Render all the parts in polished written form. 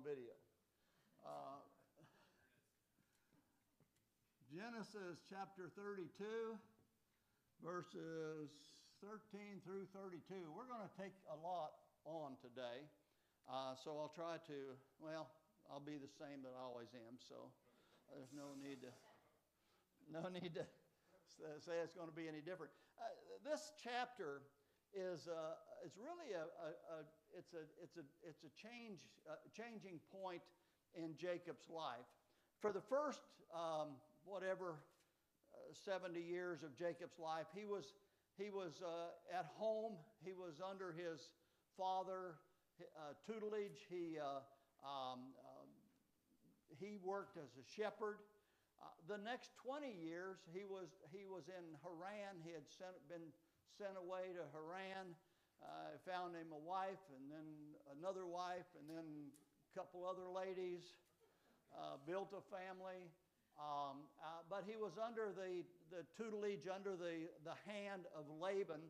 on video. Genesis chapter 32, verses 13 through 32. We're going to take a lot on today, so I'll try to, well, I'll be the same that I always am, so there's no need to say it's going to be any different. This chapter is really it's a changing point in Jacob's life. For the first 70 years of Jacob's life, he was at home. He was under his father tutelage. He worked as a shepherd. The next 20 years, he was in Haran. He had been sent away to Haran. Found him a wife, and then another wife, and then a couple other ladies. Built a family. But he was under the tutelage, under the hand of Laban.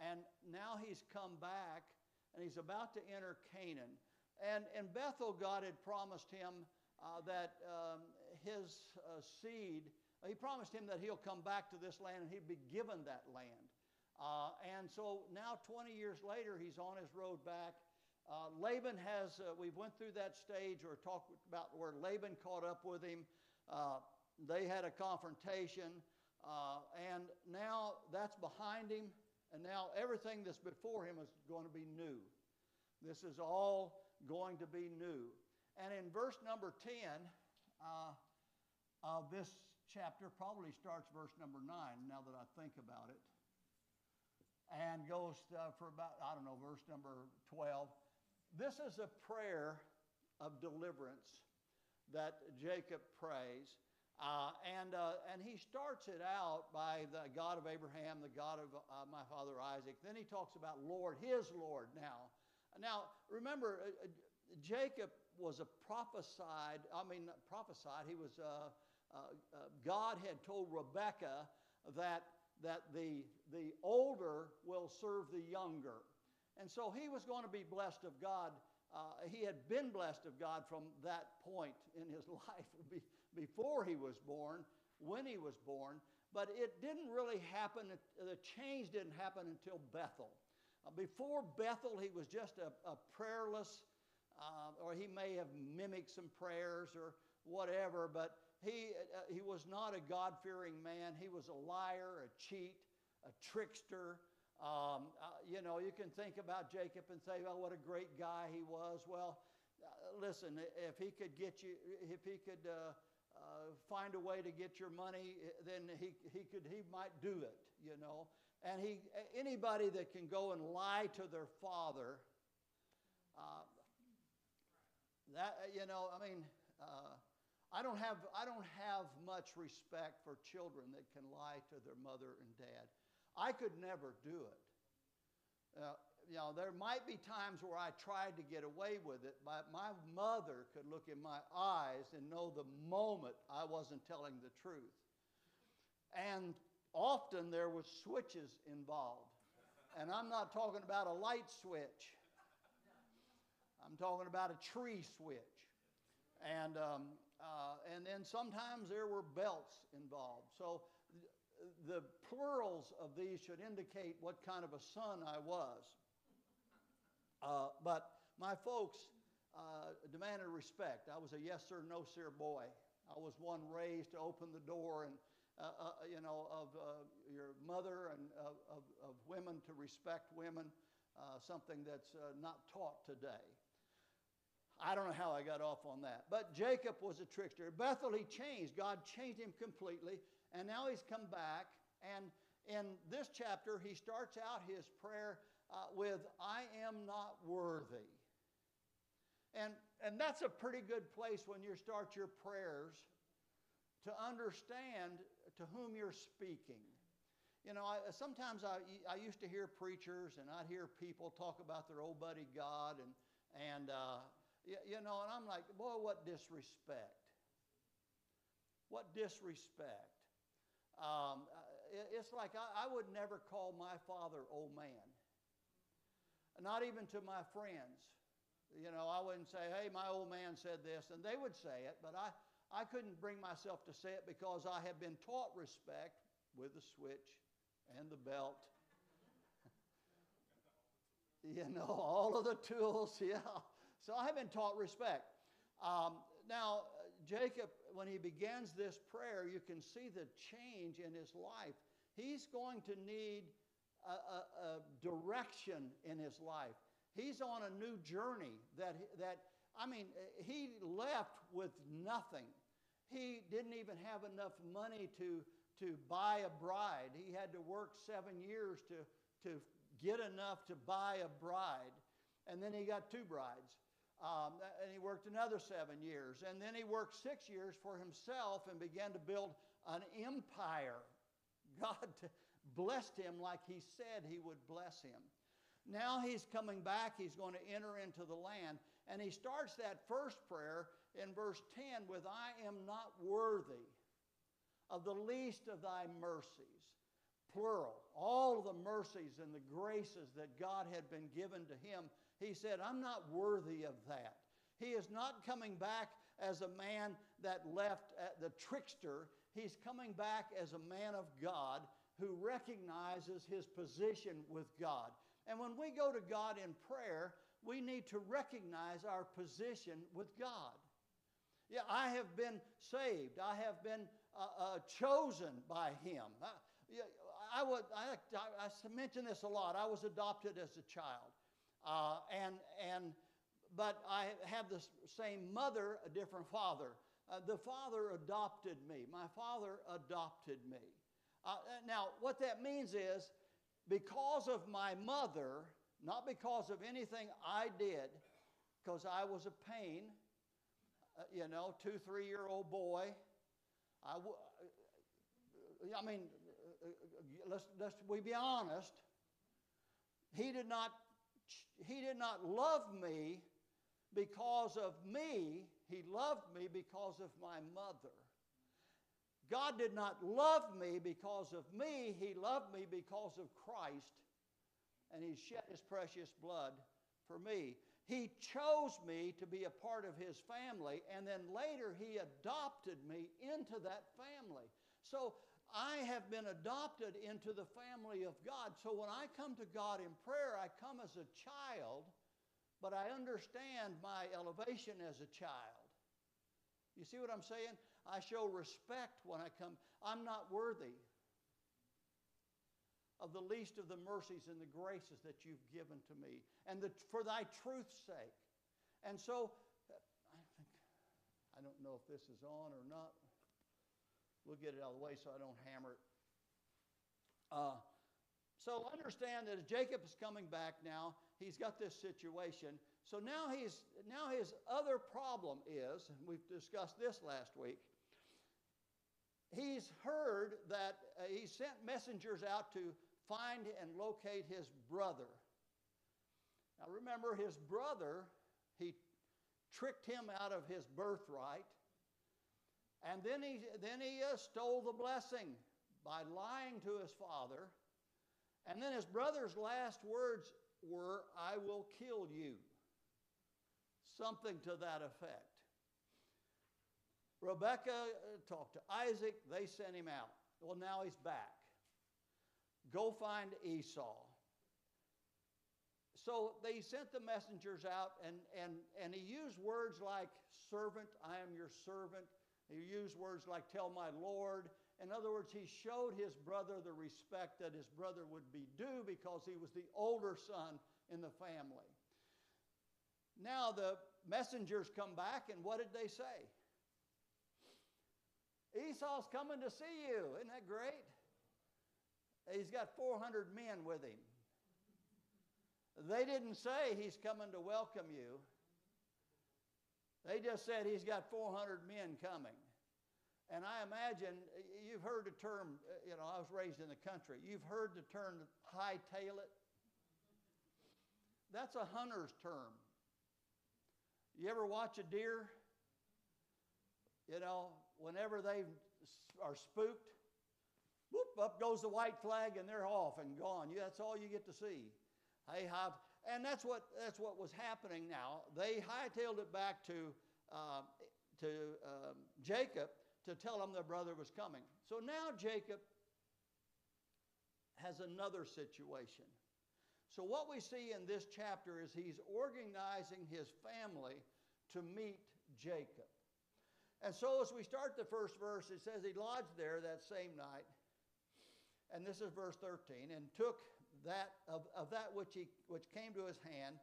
And now he's come back, and he's about to enter Canaan. And in Bethel, God had promised him that his seed, he promised him that he'll come back to this land and he'd be given that land. And so now 20 years later, he's on his road back. Laban has, we went through that stage or talked about where Laban caught up with him. They had a confrontation, and now that's behind him, and now everything that's before him is going to be new. This is all going to be new. And in verse number 10 of this chapter, probably starts verse number 9, now that I think about it, and goes for about, verse number 12. This is a prayer of deliverance that Jacob prays. And he starts it out by the God of Abraham, the God of my father Isaac. Then he talks about Lord, his Lord now. Now, remember, Jacob was he was, God had told Rebekah that the older will serve the younger. And so he was going to be blessed of God. He had been blessed of God from that point in his life before he was born, when he was born. But it didn't really happen, the change didn't happen until Bethel. Before Bethel, he was just a prayerless, or he may have mimicked some prayers or whatever, but he was not a God-fearing man. He was a liar, a cheat, a trickster. You can think about Jacob and say, well, what a great guy he was. Well, listen, if he could get you, if he could find a way to get your money, then he might do it, And anybody that can go and lie to their father, I don't have much respect for children that can lie to their mother and dad. I could never do it. There might be times where I tried to get away with it, but my mother could look in my eyes and know the moment I wasn't telling the truth. And often there were switches involved. And I'm not talking about a light switch. I'm talking about a tree switch. And then sometimes there were belts involved. So the plurals of these should indicate what kind of a son I was. But my folks demanded respect. I was a yes sir, no sir boy. I was one raised to open the door and, of your mother and of women to respect women, something that's not taught today. I don't know how I got off on that. But Jacob was a trickster. Bethel, he changed. God changed him completely. And now he's come back. And in this chapter, he starts out his prayer with, I am not worthy. And that's a pretty good place when you start your prayers to understand to whom you're speaking. Sometimes I used to hear preachers and I'd hear people talk about their old buddy God and I'm like, boy, what disrespect. What disrespect. It's like I would never call my father old man. Not even to my friends. You know, I wouldn't say, hey, my old man said this, and they would say it, but I couldn't bring myself to say it because I have been taught respect with the switch and the belt. You know, all of the tools, yeah. So I have been taught respect. Now, Jacob, when he begins this prayer, you can see the change in his life. He's going to need a direction in his life. He's on a new journey he left with nothing. He didn't even have enough money to buy a bride. He had to work 7 years to get enough to buy a bride. And then he got 2 brides. And he worked another 7 years. And then he worked 6 years for himself and began to build an empire. God blessed him like he said he would bless him. Now he's coming back. He's going to enter into the land. And he starts that first prayer in verse 10 with, I am not worthy of the least of thy mercies. Plural. All of the mercies and the graces that God had been given to him. He said, I'm not worthy of that. He is not coming back as a man that left the trickster. He's coming back as a man of God who recognizes his position with God. And when we go to God in prayer, we need to recognize our position with God. Yeah, I have been saved. I have been chosen by him. I mention this a lot. I was adopted as a child. But I have the same mother, a different father. The father adopted me. My father adopted me. Now, what that means is, because of my mother, not because of anything I did, because I was a pain, 2-3-year-old boy. Let's we be honest. He did not love me because of me. He loved me because of my mother. God did not love me because of me. He loved me because of Christ. And he shed his precious blood for me. He chose me to be a part of his family. And then later he adopted me into that family. So I have been adopted into the family of God. So when I come to God in prayer, I come as a child, but I understand my elevation as a child. You see what I'm saying? I show respect when I come. I'm not worthy of the least of the mercies and the graces that you've given to me, and for thy truth's sake. And so, I don't know if this is on or not. We'll get it out of the way so I don't hammer it. So understand that as Jacob is coming back now, he's got this situation. So now his other problem is, and we've discussed this last week, he's heard that he sent messengers out to find and locate his brother. Now remember, his brother, he tricked him out of his birthright. And then he stole the blessing by lying to his father. And then his brother's last words were, I will kill you. Something to that effect. Rebekah talked to Isaac. They sent him out. Well, now he's back. Go find Esau. So they sent the messengers out, and he used words like servant, I am your servant. He used words like tell my Lord. In other words, he showed his brother the respect that his brother would be due because he was the older son in the family. Now the messengers come back, and what did they say? Esau's coming to see you. Isn't that great? He's got 400 men with him. They didn't say he's coming to welcome you. They just said he's got 400 men coming. And I imagine, you've heard the term, I was raised in the country. You've heard the term hightail it. That's a hunter's term. You ever watch a deer? Whenever they are spooked, whoop, up goes the white flag and they're off and gone. That's all you get to see. Hey, And that's what was happening now. They hightailed it back to Jacob to tell him their brother was coming. So now Jacob has another situation. So what we see in this chapter is he's organizing his family to meet Jacob. And so as we start the first verse, it says he lodged there that same night. And this is verse 13. And took that of that which came to his hand,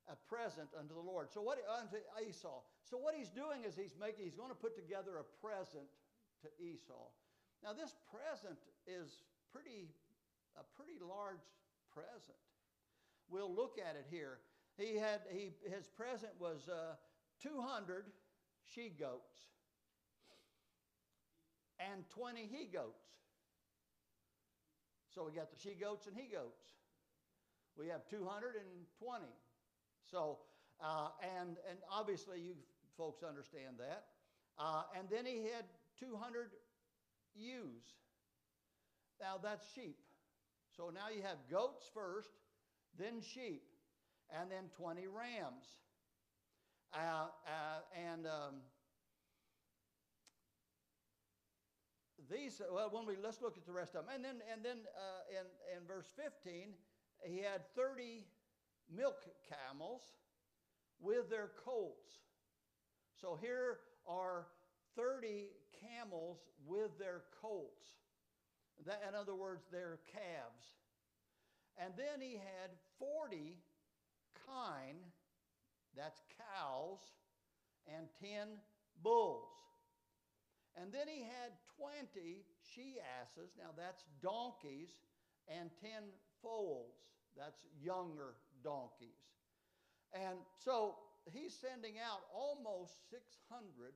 a present unto the Lord. So unto Esau. So what he's doing is he's going to put together a present to Esau. Now this present is a pretty large present. We'll look at it here. His present was 200 she-goats and 20 he-goats. So we got the she-goats and he-goats. We have 220. So, and obviously you folks understand that. And then he had 200 ewes. Now that's sheep. So now you have goats first, then sheep, and then 20 rams. Let's look at the rest of them. And then in verse 15, he had 30 milk camels with their colts. So here are 30 camels with their colts. In other words, their calves. And then he had 40 kine, that's cows, and 10 bulls. And then he had 20 she-asses, now that's donkeys, and 10 foals, that's younger donkeys. And so he's sending out almost 600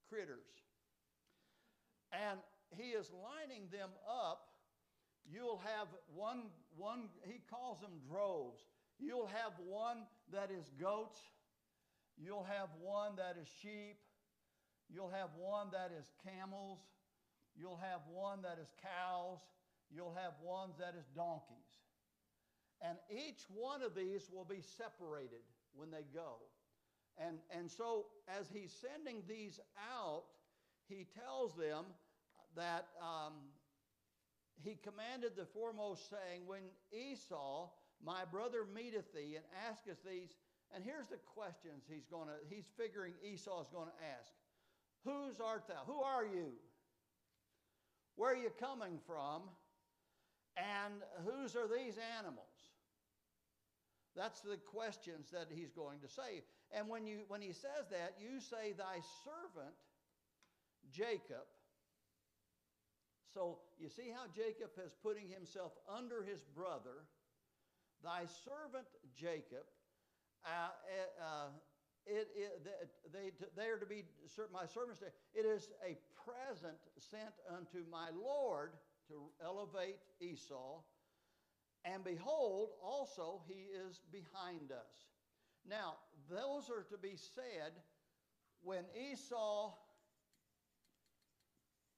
critters. And he is lining them up. You'll have one, he calls them droves. You'll have one that is goats. You'll have one that is sheep. You'll have one that is camels. You'll have one that is cows. You'll have one that is donkeys. And each one of these will be separated when they go. And so as he's sending these out, he tells them that he commanded the foremost, saying, when Esau, my brother, meeteth thee, and asketh these, and here's the questions he's figuring Esau is going to ask. Whose art thou? Who are you? Where are you coming from? And whose are these animals? That's the questions that he's going to say. And when he says that, you say, thy servant Jacob. So you see how Jacob is putting himself under his brother. Thy servant Jacob, they are to be my servants. It is a present sent unto my Lord to elevate Esau. And behold, also he is behind us. Now, those are to be said when Esau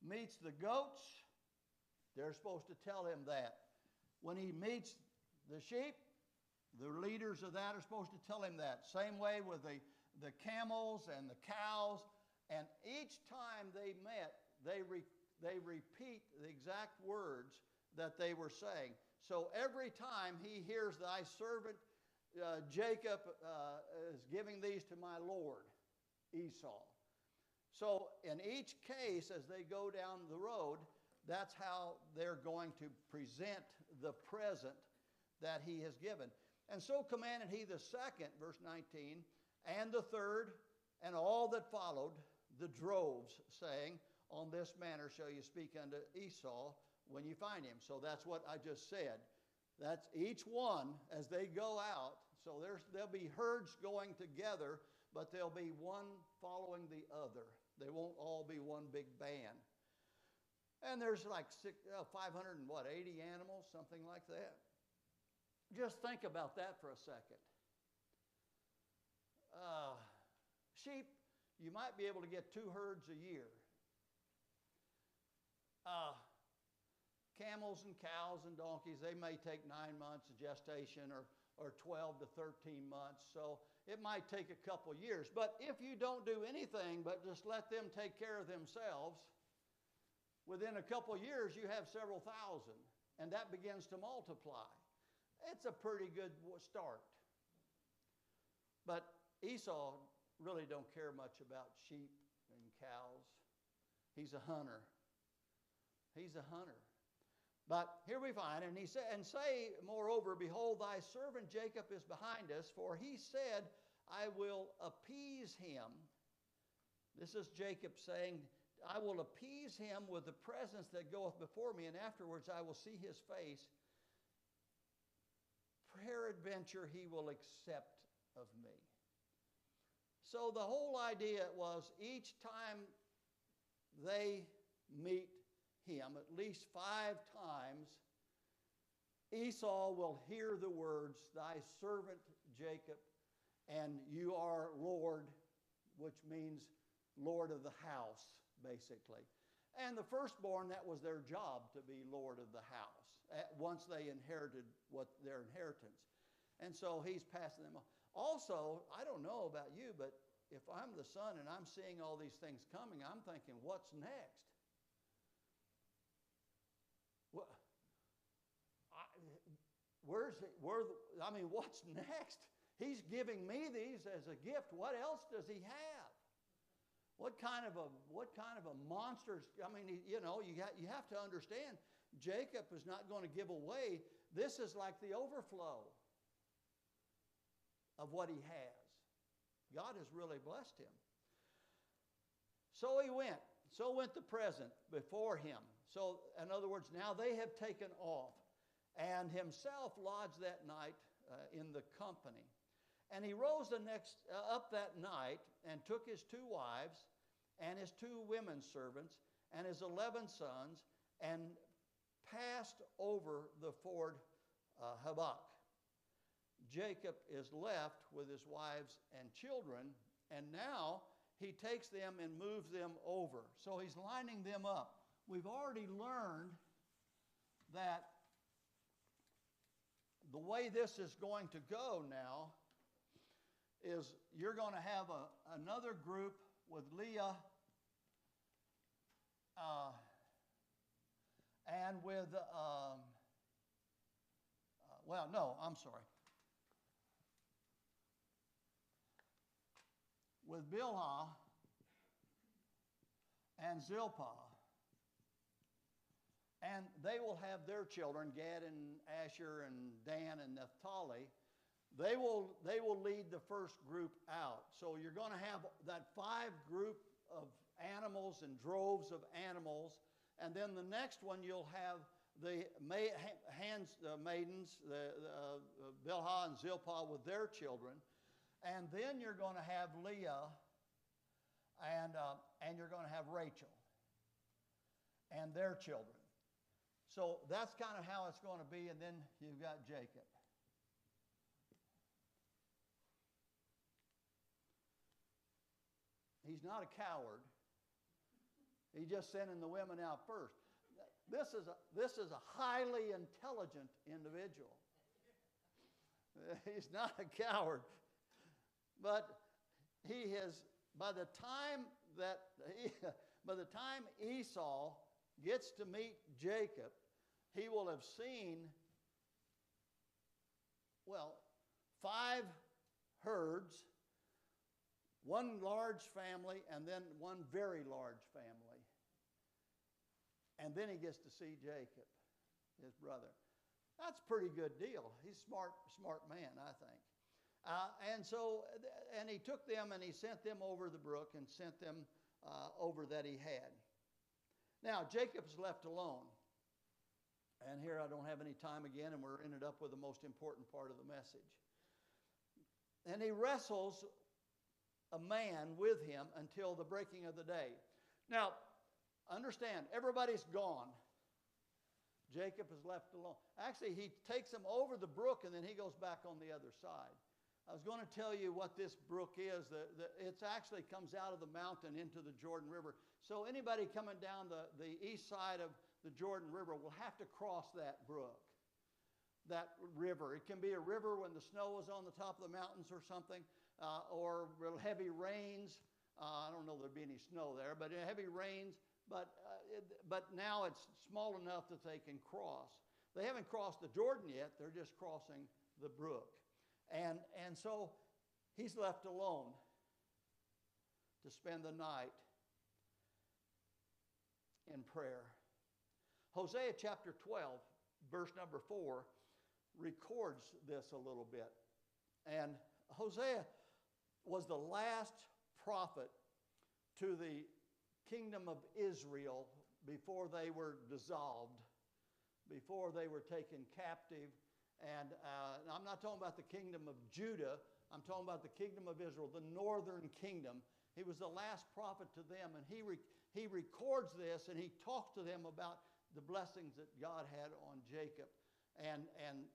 meets the goats. They're supposed to tell him that. When he meets the sheep, the leaders of that are supposed to tell him that. Same way with the camels and the cows. And each time they met, they repeat the exact words that they were saying. So every time he hears thy servant Jacob is giving these to my Lord, Esau. So in each case, as they go down the road, that's how they're going to present the present that he has given. And so commanded he the second, verse 19, and the third, and all that followed, the droves, saying, on this manner shall you speak unto Esau when you find him. So that's what I just said. That's each one as they go out. So there'll be herds going together, but there'll be one following the other. They won't all be one big band. And there's like 580 animals, something like that. Just think about that for a second. Sheep, you might be able to get 2 herds a year. Camels and cows and donkeys, they may take 9 months of gestation or or 12 to 13 months. So it might take a couple years. But if you don't do anything but just let them take care of themselves, within a couple years you have several thousand, and that begins to multiply. It's a pretty good start. But Esau really don't care much about sheep and cows. He's a hunter. He's a hunter. But here we find, and he said, and say, moreover, behold, thy servant Jacob is behind us, for he said, I will appease him. This is Jacob saying, I will appease him with the presence that goeth before me, and afterwards I will see his face. Peradventure he will accept of me. So the whole idea was each time they meet him, at least 5 times, Esau will hear the words, thy servant Jacob, and you are Lord, which means Lord of the house, basically. And the firstborn, that was their job, to be Lord of the house, once they inherited their inheritance. And so he's passing them on. Also, I don't know about you, but if I'm the son and I'm seeing all these things coming, I'm thinking, what's next? What's next? He's giving me these as a gift. What else does he have? What kind of a monster? You have to understand, Jacob is not going to give away. This is like the overflow of what he has. God has really blessed him. So he went. So went the present before him. So, in other words, now they have taken off. And himself lodged that night in the company. And he rose up that night and took his 2 wives and his 2 women servants and his 11 sons and passed over the ford Habbok. Jacob is left with his wives and children, and now he takes them and moves them over. So he's lining them up. We've already learned that the way this is going to go now is you're going to have another group with Leah and with, with Bilhah and Zilpah. And they will have their children, Gad and Asher and Dan and Naphtali. They will lead the first group out. So you're going to have that 5 group of animals and droves of animals. And then the next one you'll have the maidens, Bilhah and Zilpah with their children. And then you're going to have Leah and you're going to have Rachel and their children. So that's kind of how it's going to be, and then you've got Jacob. He's not a coward. He's just sending the women out first. This is a highly intelligent individual. He's not a coward. But he has, by the time Esau gets to meet Jacob, he will have seen, 5 herds, 1 large family, and then 1 very large family. And then he gets to see Jacob, his brother. That's a pretty good deal. He's a smart man, I think. And he took them and he sent them over the brook and sent them over that he had. Now, Jacob's left alone. And here I don't have any time again, and we're ended up with the most important part of the message. And he wrestles a man with him until the breaking of the day. Now, understand, everybody's gone. Jacob is left alone. Actually, he takes him over the brook, and then he goes back on the other side. I was going to tell you what this brook is. It actually comes out of the mountain into the Jordan River. So anybody coming down the east side of the Jordan River will have to cross that brook. that river. It can be a river when the snow is on the top of the mountains or something, or real heavy rains. I don't know there'd be any snow there, but heavy rains. But now it's small enough that they can cross. They haven't crossed the Jordan yet. They're just crossing the brook. And so he's left alone to spend the night in prayer. Hosea chapter 12, verse number 4, records this a little bit. And Hosea was the last prophet to the kingdom of Israel before they were dissolved, before they were taken captive. And I'm not talking about the kingdom of Judah. I'm talking about the kingdom of Israel, the northern kingdom. He was the last prophet to them, and he records this, and he talks to them about the blessings that God had on Jacob. And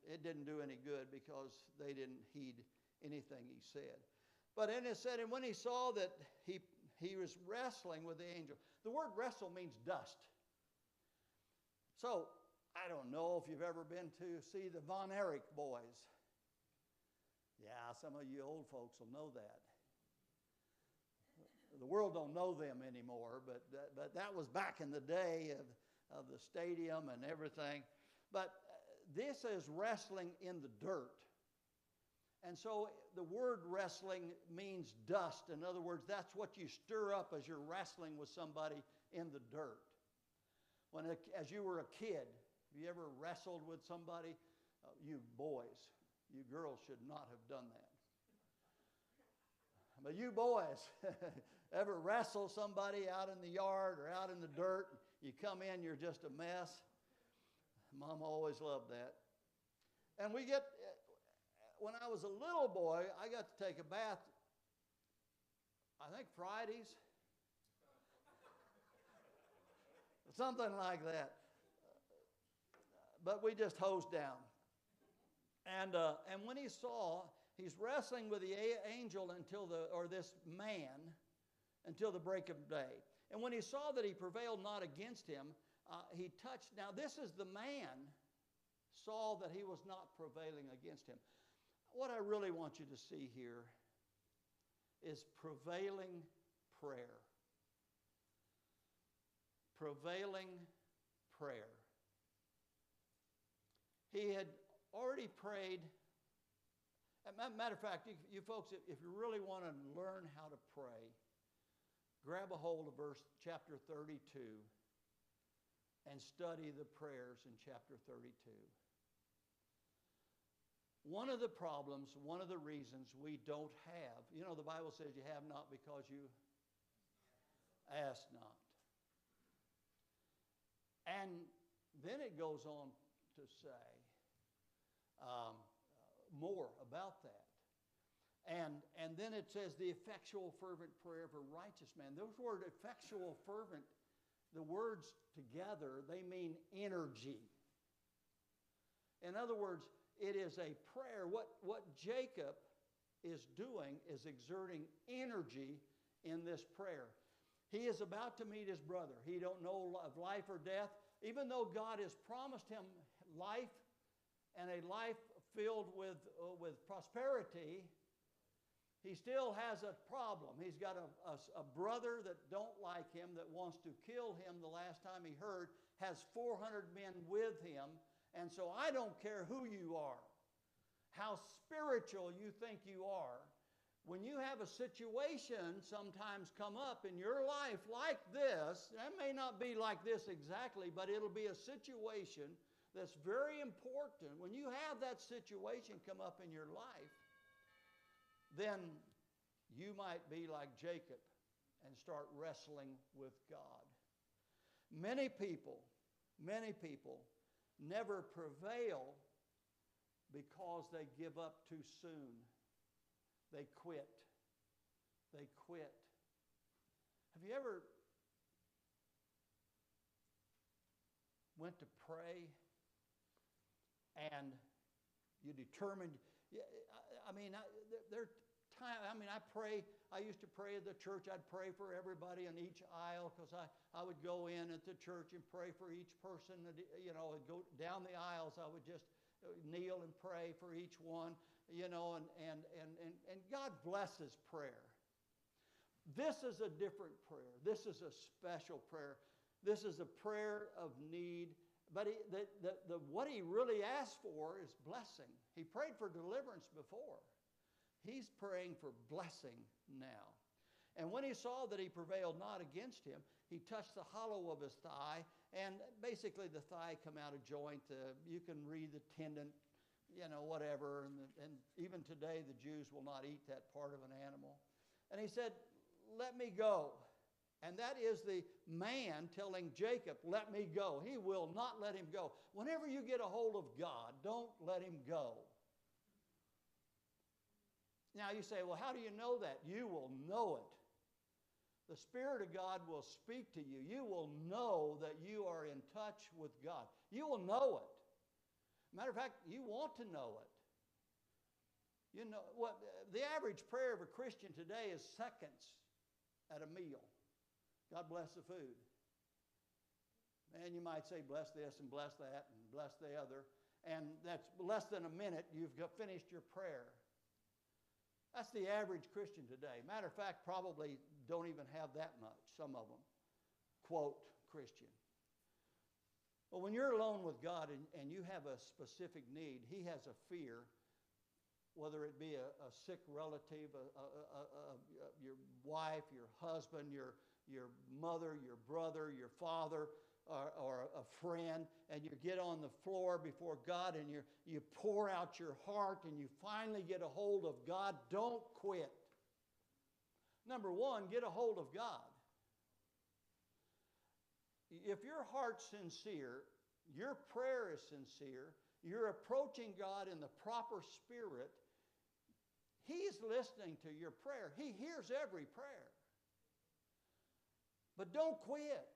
it didn't do any good because they didn't heed anything he said. But then it said, and when he saw that he was wrestling with the angel. The word wrestle means dust. So, I don't know if you've ever been to see the Von Erich boys. Yeah, some of you old folks will know that. The world don't know them anymore, but that was back in the day of the stadium and everything. But this is wrestling in the dirt. And so the word wrestling means dust. In other words, that's what you stir up as you're wrestling with somebody in the dirt. As you were a kid, have you ever wrestled with somebody? You boys, you girls should not have done that. But you boys, ever wrestle somebody out in the yard or out in the dirt? You come in, you're just a mess. Mama always loved that. And when I was a little boy, I got to take a bath, I think Fridays. Something like that. But we just hosed down. And when he saw, he's wrestling with the angel this man until the break of day. And when he saw that he prevailed not against him, he touched. Now this is the man saw that he was not prevailing against him. What I really want you to see here is prevailing prayer. Prevailing prayer. He had already prayed. Matter of fact, you folks, if you really want to learn how to pray, grab a hold of chapter 32 and study the prayers in chapter 32. One of the problems, one of the reasons we don't have, the Bible says you have not because you ask not. And then it goes on to say more about that. And then it says the effectual fervent prayer of a righteous man. Those words, effectual fervent, the words together, they mean energy. In other words, it is a prayer. What Jacob is doing is exerting energy in this prayer. He is about to meet his brother. He don't know of life or death. Even though God has promised him life and a life filled with prosperity, he still has a problem. He's got a brother that don't like him, that wants to kill him. The last time he heard, has 400 men with him. And so I don't care who you are, how spiritual you think you are. When you have a situation sometimes come up in your life like this, it may not be like this exactly, but it'll be a situation that's very important. When you have that situation come up in your life, then you might be like Jacob and start wrestling with God. Many people never prevail because they give up too soon. They quit. They quit. Have you ever went to pray and you determined, I pray. I used to pray at the church. I'd pray for everybody on each aisle because I would go in at the church and pray for each person. I'd go down the aisles. I would just kneel and pray for each one, and God blesses prayer. This is a different prayer. This is a special prayer. This is a prayer of need. But what he really asked for is blessing. He prayed for deliverance before. He's praying for blessing now. And when he saw that he prevailed not against him, he touched the hollow of his thigh, and basically the thigh come out of joint. You can read the tendon, whatever. And even today the Jews will not eat that part of an animal. And he said, "Let me go." And that is the man telling Jacob, "Let me go." He will not let him go. Whenever you get a hold of God, don't let him go. Now you say, "Well, how do you know that?" You will know it. The Spirit of God will speak to you. You will know that you are in touch with God. You will know it. Matter of fact, you want to know it. The average prayer of a Christian today is seconds at a meal. God bless the food. And you might say, "Bless this and bless that and bless the other." And that's less than a minute, you've finished your prayer. That's the average Christian today. Matter of fact, probably don't even have that much, some of them, quote, Christian. But when you're alone with God and you have a specific need, He has a fear, whether it be a sick relative, your wife, your husband, your mother, your brother, your father, or a friend, and you get on the floor before God and you pour out your heart and you finally get a hold of God. Don't quit. Number one, get a hold of God. If your heart's sincere, your prayer is sincere, you're approaching God in the proper spirit, He's listening to your prayer. He hears every prayer. But don't quit.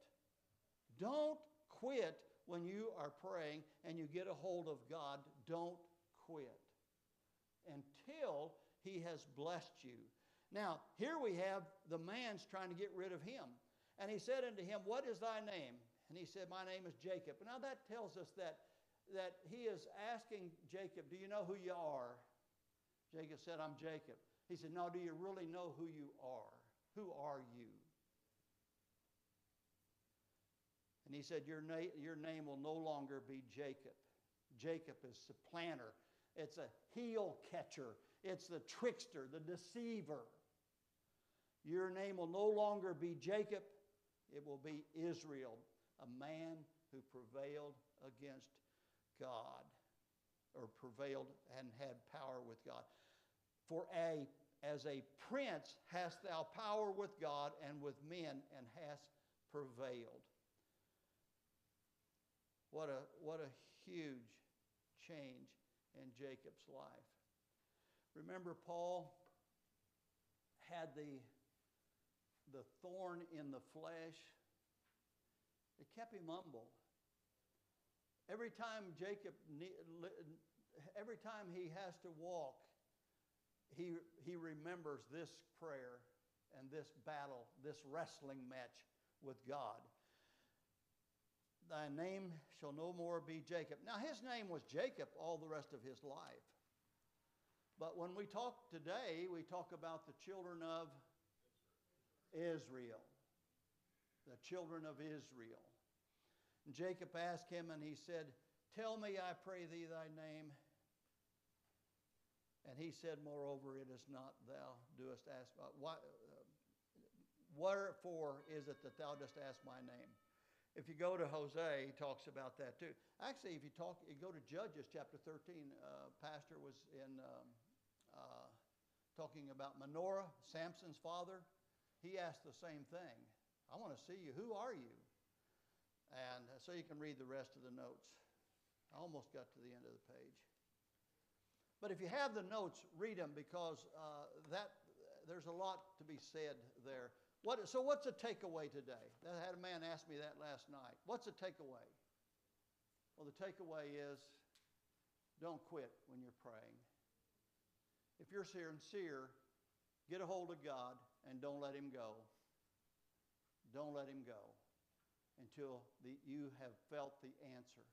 Don't quit when you are praying and you get a hold of God. Don't quit until He has blessed you. Now, here we have the man's trying to get rid of him. And he said unto him, "What is thy name?" And he said, "My name is Jacob." Now that tells us that he is asking Jacob, "Do you know who you are?" Jacob said, "I'm Jacob." He said, "No, do you really know who you are? Who are you?" And he said, your name will no longer be Jacob. Jacob is supplanter. It's a heel catcher. It's the trickster, the deceiver. Your name will no longer be Jacob. It will be Israel, a man who prevailed against God, or prevailed and had power with God. For as a prince hast thou power with God and with men, and hast prevailed. What a huge change in Jacob's life. Remember, Paul had the thorn in the flesh. It kept him humble. Every time he has to walk, he remembers this prayer and this battle, this wrestling match with God. Thy name shall no more be Jacob. Now, his name was Jacob all the rest of his life. But when we talk today, we talk about the children of Israel. The children of Israel. And Jacob asked him, and he said, "Tell me, I pray thee, thy name." And he said, "Moreover, it is not thou doest ask. Wherefore is it that thou dost ask my name?" If you go to Hosea, he talks about that too. Actually, if you go to Judges chapter 13, Pastor was talking about Manoah, Samson's father. He asked the same thing. "I want to see you. Who are you?" And so you can read the rest of the notes. I almost got to the end of the page. But if you have the notes, read them, because there's a lot to be said there. So what's the takeaway today? I had a man ask me that last night. What's the takeaway? Well, the takeaway is don't quit when you're praying. If you're sincere, get a hold of God and don't let Him go. Don't let Him go until you have felt the answer.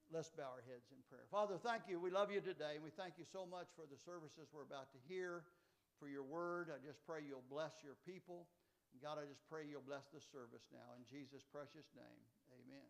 Let's bow our heads in prayer. Father, thank you. We love you today, and we thank you so much for the services we're about to hear, for your word. I just pray you'll bless your people. God, I just pray you'll bless this service now. In Jesus' precious name, amen.